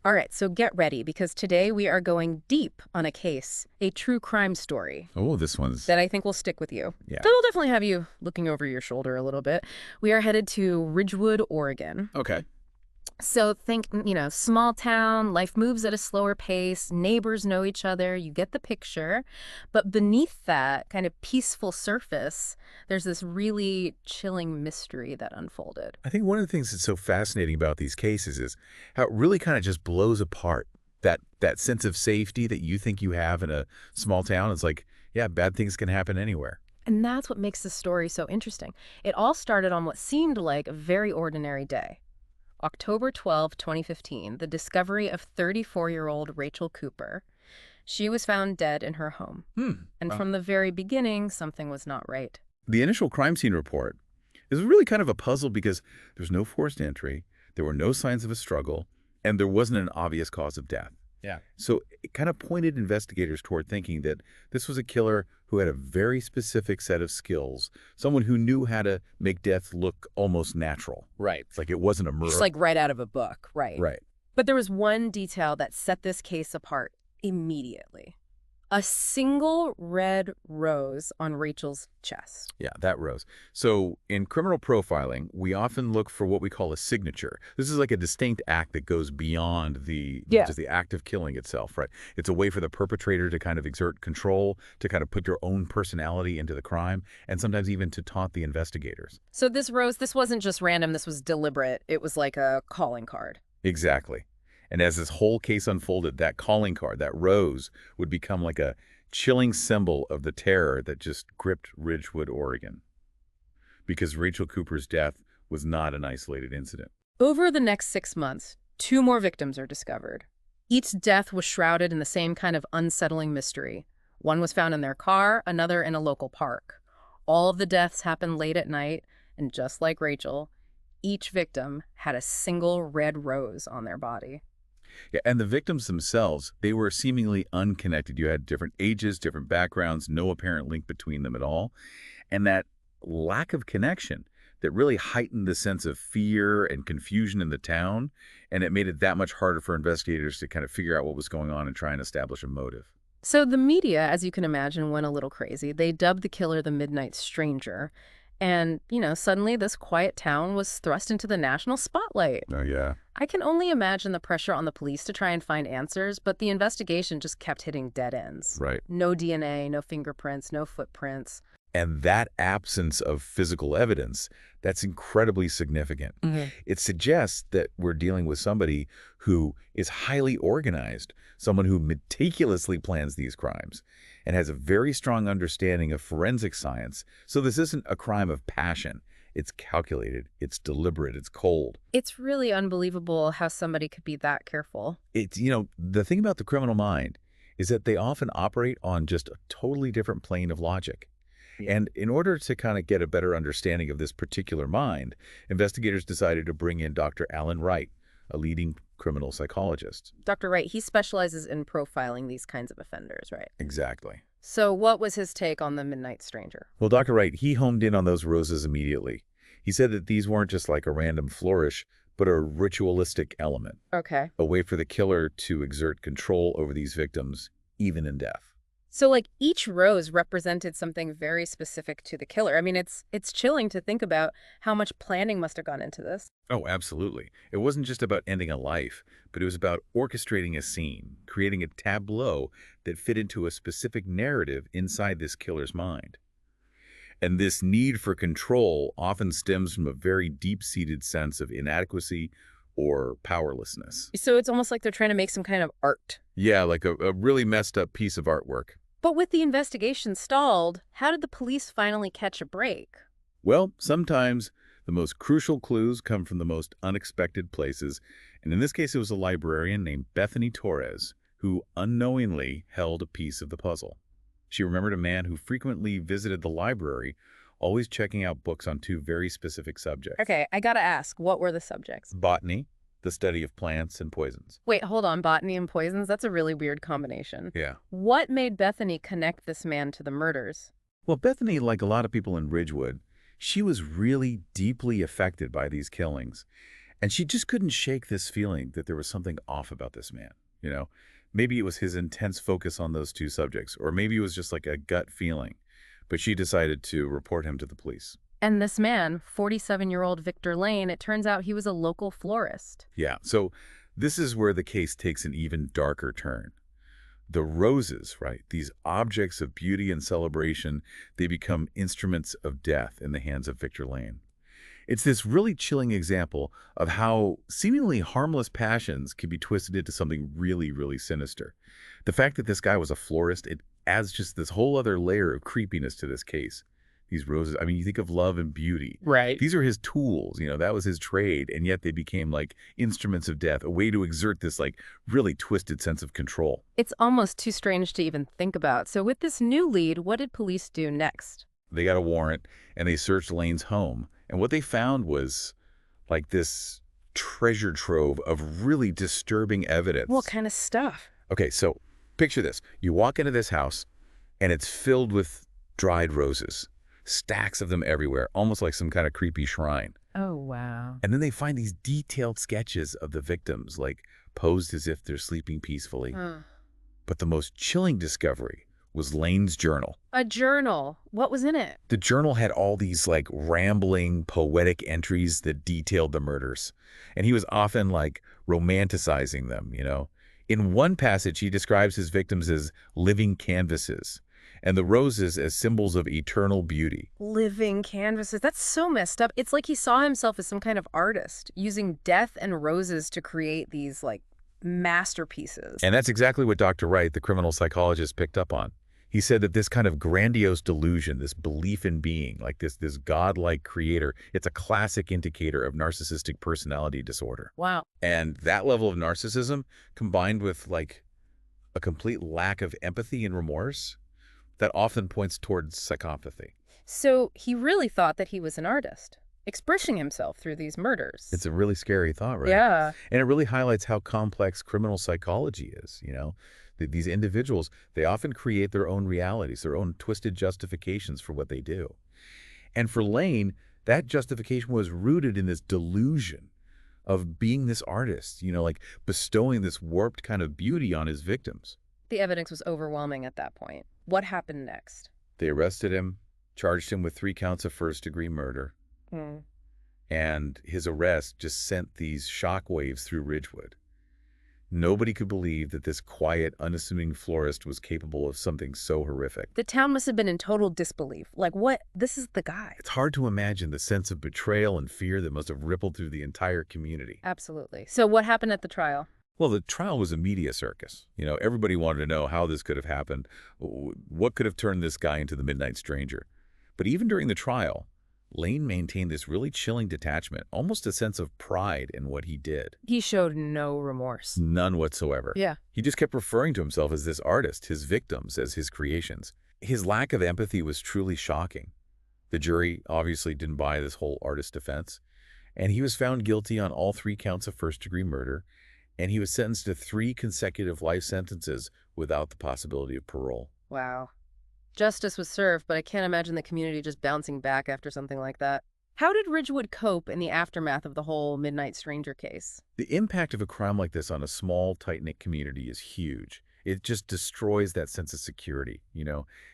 All right, so get ready because today we are going deep on a case, a true crime story Oh, this one's, that I think will stick with you. yeah. That'll definitely have you looking over your shoulder a little bit. We are headed to Ridgewood, Oregon. Okay. So think, small town, life moves at a slower pace, neighbors know each other, you get the picture. But beneath that kind of peaceful surface, there's this really chilling mystery that unfolded. I think one of the things that's so fascinating about these cases is how it really kind of just blows apart that sense of safety that you think you have in a small town. It's like, yeah, bad things can happen anywhere. And that's what makes the story so interesting. It all started on what seemed like a very ordinary day. October 12, 2015, the discovery of 34-year-old Rachel Cooper. She was found dead in her home. And Well, from the very beginning, something was not right. the initial crime scene report is really kind of a puzzle because there's no forced entry, there were no signs of a struggle, and there wasn't an obvious cause of death. Yeah. So it kind of pointed investigators toward thinking that this was a killer who had a very specific set of skills, someone who knew how to make death look almost natural. Right. It's like it wasn't a murder. Just like right out of a book, right? Right. But there was one detail that set this case apart immediately. A single red rose on Rachel's chest. Yeah, that rose. So in criminal profiling, we often look for what we call a signature. This is like a distinct act that goes beyond Yeah. just the act of killing itself, right? It's a way for the perpetrator to kind of exert control, to kind of put your own personality into the crime, and sometimes even to taunt the investigators. So this rose, this wasn't just random, this was deliberate. It was like a calling card. Exactly. And as this whole case unfolded, that calling card, that rose, would become like a chilling symbol of the terror that just gripped Ridgewood, Oregon. Because Rachel Cooper's death was not an isolated incident. Over the next 6 months, two more victims are discovered. Each death was shrouded in the same kind of unsettling mystery. One was found in their car, another in a local park. All of the deaths happened late at night, and just like Rachel, each victim had a single red rose on their body. Yeah, and the victims themselves, they were seemingly unconnected. You had different ages, different backgrounds, no apparent link between them at all. And that lack of connection that really heightened the sense of fear and confusion in the town, and it made it that much harder for investigators to kind of figure out what was going on and try and establish a motive. So the media, as you can imagine, went a little crazy. They dubbed the killer the Midnight Stranger. And, suddenly this quiet town was thrust into the national spotlight. Oh, yeah. I can only imagine the pressure on the police to try and find answers, but the investigation just kept hitting dead ends. Right. No DNA, no fingerprints, no footprints. And that absence of physical evidence, that's incredibly significant. It suggests that we're dealing with somebody who is highly organized, someone who meticulously plans these crimes and has a very strong understanding of forensic science. So this isn't a crime of passion. It's calculated, it's deliberate, it's cold. It's really unbelievable how somebody could be that careful. The thing about the criminal mind is that they often operate on just a totally different plane of logic. And in order to kind of get a better understanding of this particular mind, investigators decided to bring in Dr. Alan Wright, a leading criminal psychologist. Dr. Wright, he specializes in profiling these kinds of offenders, right? Exactly. So what was his take on the Midnight Stranger? Well, Dr. Wright, he homed in on those roses immediately. He said that these weren't just like a random flourish, but a ritualistic element, Okay. a way for the killer to exert control over these victims, even in death. So like each rose represented something very specific to the killer. I mean, it's chilling to think about how much planning must have gone into this. Oh, absolutely. It wasn't just about ending a life, but it was about orchestrating a scene, creating a tableau that fit into a specific narrative inside this killer's mind. And this need for control often stems from a very deep-seated sense of inadequacy or powerlessness. So it's almost like they're trying to make some kind of art. Yeah, like a really messed up piece of artwork. But with the investigation stalled, how did the police finally catch a break? Well, sometimes the most crucial clues come from the most unexpected places, and in this case it was a librarian named Bethany Torres who unknowingly held a piece of the puzzle. She remembered a man who frequently visited the library, always checking out books on two very specific subjects. Okay, I gotta ask, what were the subjects? Botany, the study of plants and poisons. Wait, hold on, botany and poisons? That's a really weird combination. Yeah. What made Bethany connect this man to the murders? Well, Bethany, like a lot of people in Ridgewood, she was really deeply affected by these killings. And she just couldn't shake this feeling that there was something off about this man, you know? Maybe it was his intense focus on those two subjects, or maybe it was just like a gut feeling. But she decided to report him to the police. And this man, 47-year-old Victor Lane, it turns out he was a local florist. Yeah, so this is where the case takes an even darker turn. The roses, right, these objects of beauty and celebration, they become instruments of death in the hands of Victor Lane. It's this really chilling example of how seemingly harmless passions can be twisted into something really, really sinister. The fact that this guy was a florist, it adds just this whole other layer of creepiness to this case. These roses, I mean, you think of love and beauty. Right. These are his tools, that was his trade, and yet they became like instruments of death, a way to exert this like really twisted sense of control. It's almost too strange to even think about. So with this new lead, what did police do next? They got a warrant, and they searched Lane's home, and what they found was like this treasure trove of really disturbing evidence. What kind of stuff? Okay, so picture this. You walk into this house, and it's filled with dried roses. Stacks of them everywhere, almost like some kind of creepy shrine. Oh, wow. And then they find these detailed sketches of the victims, like posed as if they're sleeping peacefully. But the most chilling discovery was Lane's journal. A journal? What was in it? The journal had all these like rambling, poetic entries that detailed the murders. And he was often like romanticizing them, In one passage, he describes his victims as living canvases, and the roses as symbols of eternal beauty. Living canvases. That's so messed up. It's like he saw himself as some kind of artist, using death and roses to create these, like, masterpieces. And that's exactly what Dr. Wright, the criminal psychologist, picked up on. He said that this kind of grandiose delusion, this belief in being, like this godlike creator, it's a classic indicator of narcissistic personality disorder. Wow. And that level of narcissism, combined with, like, a complete lack of empathy and remorse, that often points towards psychopathy. So he really thought that he was an artist, expressing himself through these murders. It's a really scary thought, right? Yeah. And it really highlights how complex criminal psychology is, These individuals, they often create their own realities, their own twisted justifications for what they do. And for Lane, that justification was rooted in this delusion of being this artist, like bestowing this warped kind of beauty on his victims. The evidence was overwhelming at that point. What happened next? They arrested him, charged him with 3 counts of first-degree murder. And his arrest just sent these shockwaves through Ridgewood. Nobody could believe that this quiet, unassuming florist was capable of something so horrific. The town must have been in total disbelief. Like, what? This is the guy. It's hard to imagine the sense of betrayal and fear that must have rippled through the entire community. Absolutely. So what happened at the trial? Well, the trial was a media circus. Everybody wanted to know how this could have happened, what could have turned this guy into the Midnight Stranger. But even during the trial, Lane maintained this really chilling detachment, almost a sense of pride in what he did. He showed no remorse. None whatsoever. Yeah. He just kept referring to himself as this artist, his victims as his creations. His lack of empathy was truly shocking. The jury obviously didn't buy this whole artist defense, and he was found guilty on all 3 counts of first-degree murder, and he was sentenced to 3 consecutive life sentences without the possibility of parole. Wow. Justice was served, but I can't imagine the community just bouncing back after something like that. How did Ridgewood cope in the aftermath of the whole Midnight Stranger case? The impact of a crime like this on a small, tight-knit community is huge. It just destroys that sense of security,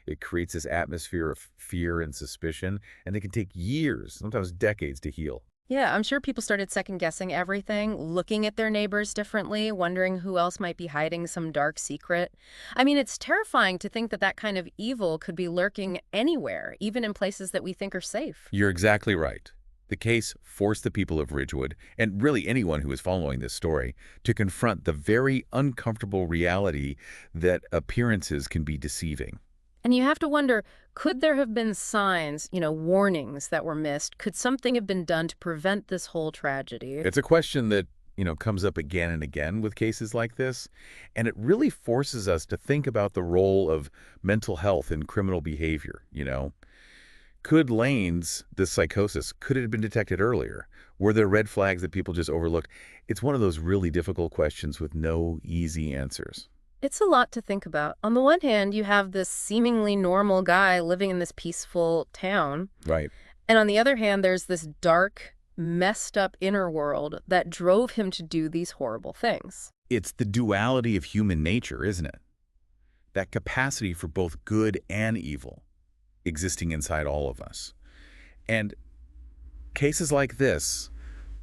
It creates this atmosphere of fear and suspicion, and it can take years, sometimes decades, to heal. Yeah, I'm sure people started second-guessing everything, looking at their neighbors differently, wondering who else might be hiding some dark secret. I mean, it's terrifying to think that that kind of evil could be lurking anywhere, even in places that we think are safe. You're exactly right. The case forced the people of Ridgewood, and really anyone who is following this story, to confront the very uncomfortable reality that appearances can be deceiving. And you have to wonder, could there have been signs, warnings that were missed? Could something have been done to prevent this whole tragedy? It's a question that, comes up again and again with cases like this. And it really forces us to think about the role of mental health in criminal behavior, Could this psychosis, could it have been detected earlier? Were there red flags that people just overlooked? It's one of those really difficult questions with no easy answers. It's a lot to think about. On the one hand, you have this seemingly normal guy living in this peaceful town. Right. And on the other hand, there's this dark, messed up inner world that drove him to do these horrible things. It's the duality of human nature, isn't it? That capacity for both good and evil existing inside all of us. And cases like this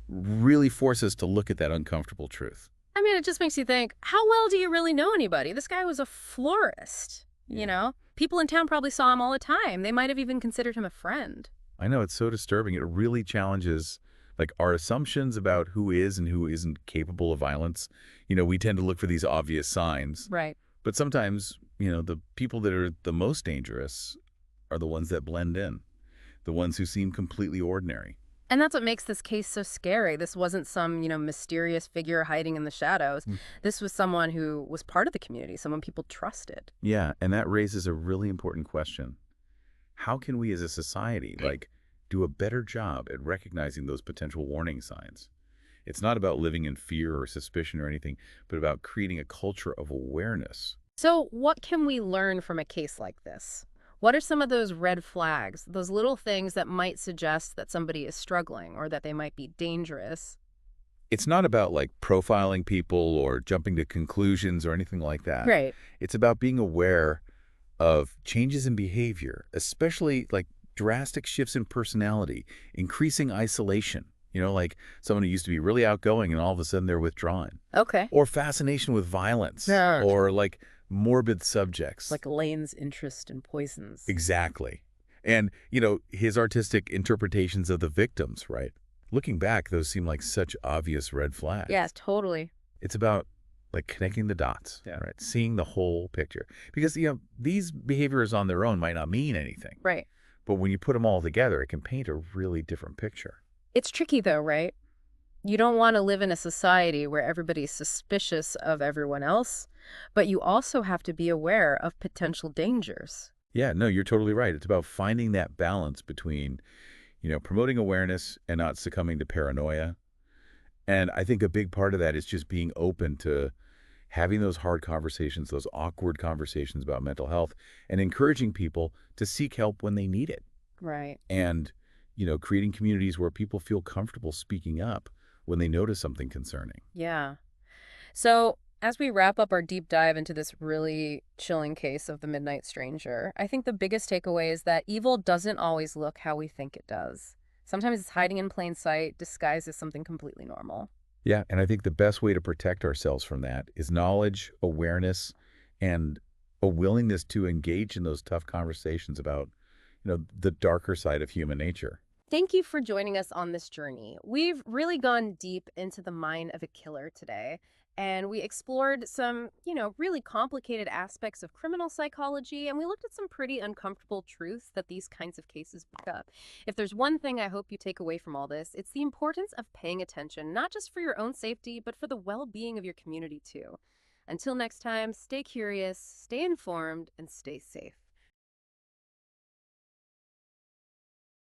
really force us to look at that uncomfortable truth. I mean, it just makes you think, how well do you really know anybody? This guy was a florist, you know? People in town probably saw him all the time. They might have even considered him a friend. I know, it's so disturbing. It really challenges our assumptions about who is and who isn't capable of violence. We tend to look for these obvious signs. Right. But sometimes, the people that are the most dangerous are the ones that blend in, the ones who seem completely ordinary. And that's what makes this case so scary. This wasn't some, mysterious figure hiding in the shadows. This was someone who was part of the community, someone people trusted. Yeah, and that raises a really important question. How can we as a society, do a better job at recognizing those potential warning signs? It's not about living in fear or suspicion or anything, but about creating a culture of awareness. So what can we learn from a case like this? What are some of those red flags, those little things that might suggest that somebody is struggling or that they might be dangerous? It's not about profiling people or jumping to conclusions or anything like that. Right. It's about being aware of changes in behavior, especially drastic shifts in personality, increasing isolation. Like someone who used to be really outgoing and all of a sudden they're withdrawn. Okay. Or fascination with violence. Yeah. Or morbid subjects. Like Lane's interest in poisons. Exactly. And, his artistic interpretations of the victims, right? Looking back, those seem like such obvious red flags. Yes, totally. It's about connecting the dots, right? Seeing the whole picture. Because, these behaviors on their own might not mean anything. Right. But when you put them all together, it can paint a really different picture. It's tricky though, right? You don't want to live in a society where everybody's suspicious of everyone else, but you also have to be aware of potential dangers. Yeah, no, you're totally right. It's about finding that balance between, promoting awareness and not succumbing to paranoia. And I think a big part of that is just being open to having those hard conversations, those awkward conversations about mental health, and encouraging people to seek help when they need it. Right. And, creating communities where people feel comfortable speaking up when they notice something concerning. Yeah. So as we wrap up our deep dive into this really chilling case of the Midnight Stranger, I think the biggest takeaway is that evil doesn't always look how we think it does. Sometimes it's hiding in plain sight, disguised as something completely normal. Yeah, and I think the best way to protect ourselves from that is knowledge, awareness, and a willingness to engage in those tough conversations about, the darker side of human nature. Thank you for joining us on this journey. We've really gone deep into the mind of a killer today, and we explored some, really complicated aspects of criminal psychology, and we looked at some pretty uncomfortable truths that these kinds of cases pick up. If there's one thing I hope you take away from all this, it's the importance of paying attention, not just for your own safety, but for the well-being of your community too. Until next time, stay curious, stay informed, and stay safe.